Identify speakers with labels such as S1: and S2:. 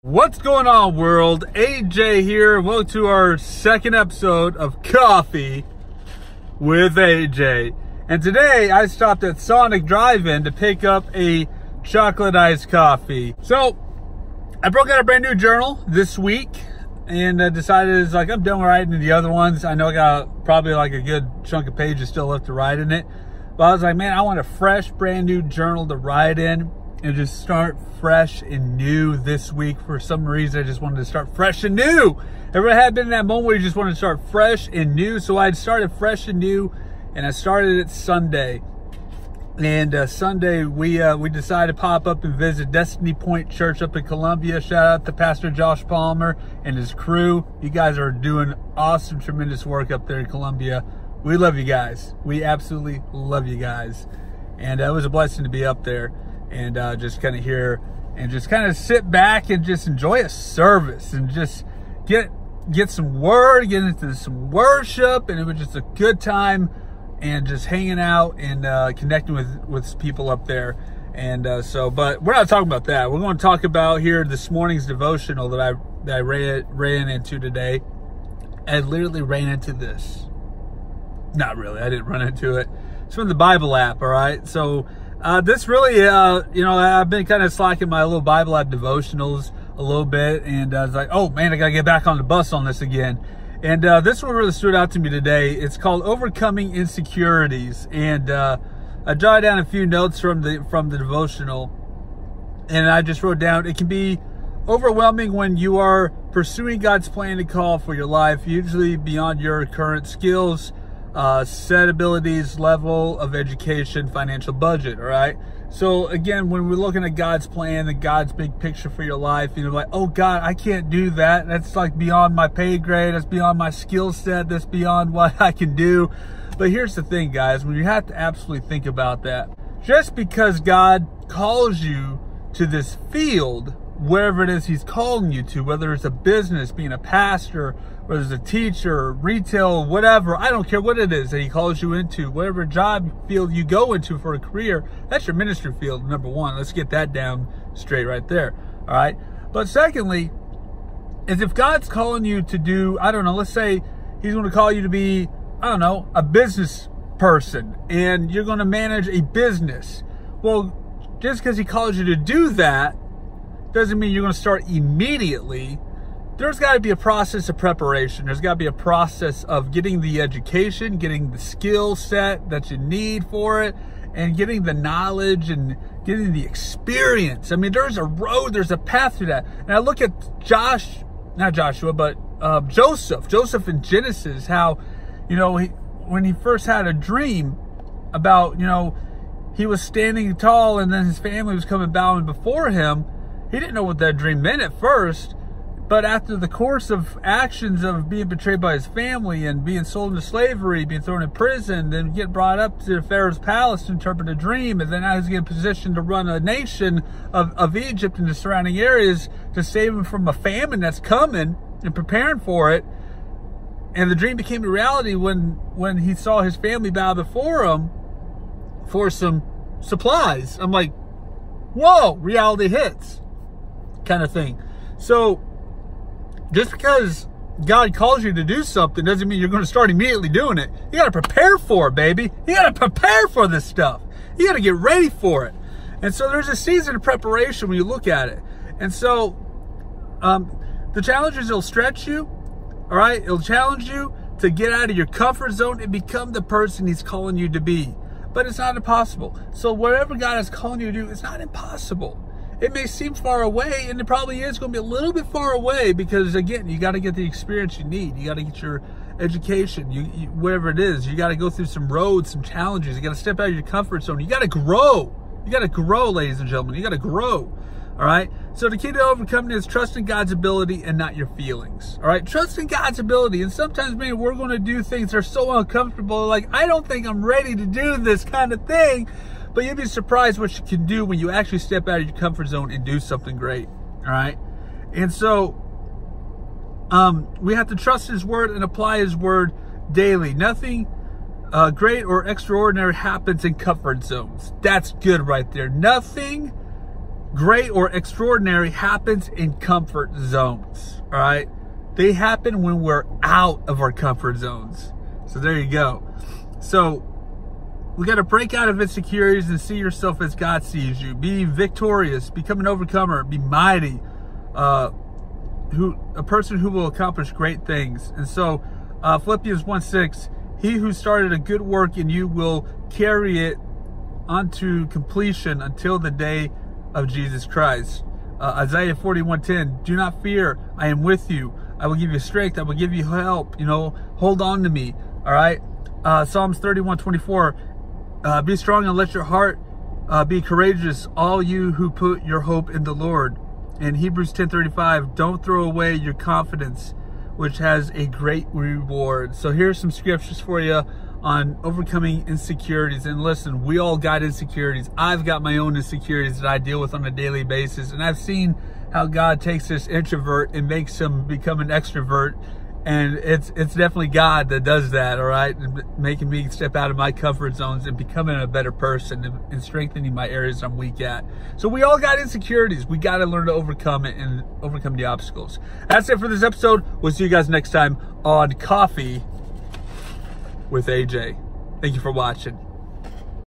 S1: What's going on, world? AJ here. Welcome to our second episode of Coffee with AJ. And today I stopped at Sonic Drive-In to pick up a chocolate iced coffee. So I broke out a brand new journal this week and decided I'm done writing the other ones. I know I got probably like a good chunk of pages still left to write in it. But I was like, man, I want a fresh, brand new journal to write in and just start fresh and new this week. For some reason, I just wanted to start fresh and new. Ever had been in that moment where you just want to start fresh and new? So I started fresh and new, and I started it Sunday. And Sunday, we decided to pop up and visit Destiny Point Church up in Columbia. Shout out to Pastor Josh Palmer and his crew. You guys are doing awesome, tremendous work up there in Columbia. We love you guys. We absolutely love you guys. And it was a blessing to be up there and just kind of hear and just kind of sit back and just enjoy a service and just get some word, get into some worship. And it was just a good time and just hanging out and connecting with people up there. And but we're not talking about that. We're going to talk about here this morning's devotional that I ran into today. I literally ran into this. Not really, I didn't run into it. It's from the Bible app, all right? So this really, I've been kind of slacking my little Bible app devotionals a little bit, and I was like, oh man, I got to get back on the bus on this again. And this one really stood out to me today. It's called Overcoming Insecurities, and I jotted down a few notes from the devotional, and I just wrote down, it can be overwhelming when you are pursuing God's plan and call for your life, usually beyond your current skills, set abilities, level of education, financial budget. All right. So again, when we're looking at God's plan and God's big picture for your life, like, oh God, I can't do that. That's like beyond my pay grade. That's beyond my skill set. That's beyond what I can do. But here's the thing, guys, when you have to absolutely think about that, just because God calls you to this field, wherever it is he's calling you to, whether it's a business, being a pastor, whether it's a teacher, retail, whatever, I don't care what it is that he calls you into, whatever job field you go into for a career, that's your ministry field, number one. Let's get that down straight right there, all right? But secondly, is if God's calling you to do, I don't know, let's say he's going to call you to be, I don't know, a business person, and you're going to manage a business. Well, just because he calls you to do that doesn't mean you're going to start immediately. There's got to be a process of preparation. There's got to be a process of getting the education, getting the skill set that you need for it, and getting the knowledge and getting the experience. I mean, there's a road, there's a path to that. And I look at Joseph in Genesis, how, when he first had a dream about, he was standing tall and then his family was coming bowing before him. He didn't know what that dream meant at first, but after the course of actions of being betrayed by his family and being sold into slavery, being thrown in prison, then get brought up to Pharaoh's palace to interpret a dream, and then now he's getting positioned to run a nation of Egypt and the surrounding areas to save him from a famine that's coming and preparing for it. And the dream became a reality when he saw his family bow before him for some supplies. I'm like, whoa, reality hits. Kind of thing. So just because God calls you to do something doesn't mean you're going to start immediately doing it. You got to prepare for it, baby. You got to prepare for this stuff. You got to get ready for it. And so there's a season of preparation when you look at it. And so the challenge is it'll stretch you. All right. It'll challenge you to get out of your comfort zone and become the person he's calling you to be. But it's not impossible. So whatever God is calling you to do, it's not impossible. It may seem far away, and it probably is going to be a little bit far away because, again, you got to get the experience you need. You got to get your education, whatever it is. You got to go through some roads, some challenges. You got to step out of your comfort zone. You got to grow. You got to grow, ladies and gentlemen. You got to grow, all right? So the key to overcoming is trusting God's ability and not your feelings, all right? Trusting God's ability. And sometimes, man, we're going to do things that are so uncomfortable, like, I don't think I'm ready to do this kind of thing. But you'd be surprised what you can do when you actually step out of your comfort zone and do something great, all right? And so we have to trust his word and apply his word daily. Nothing great or extraordinary happens in comfort zones. That's good right there. Nothing great or extraordinary happens in comfort zones, all right? They happen when we're out of our comfort zones. So there you go. So we got to break out of insecurities and see yourself as God sees you. Be victorious, become an overcomer, be mighty, a person who will accomplish great things. And so Philippians 1:6, he who started a good work in you will carry it unto completion until the day of Jesus Christ. Isaiah 41:10, do not fear, I am with you. I will give you strength, I will give you help, hold on to me, all right? Psalms 31:24, be strong and let your heart be courageous, all you who put your hope in the Lord. And Hebrews 10:35, don't throw away your confidence, which has a great reward. So here's some scriptures for you on overcoming insecurities. And listen, we all got insecurities. I've got my own insecurities that I deal with on a daily basis. And I've seen how God takes this introvert and makes him become an extrovert. And it's definitely God that does that, all right? Making me step out of my comfort zones and becoming a better person and strengthening my areas I'm weak at. So we all got insecurities. We got to learn to overcome it and overcome the obstacles. That's it for this episode. We'll see you guys next time on Coffee with AJ. Thank you for watching.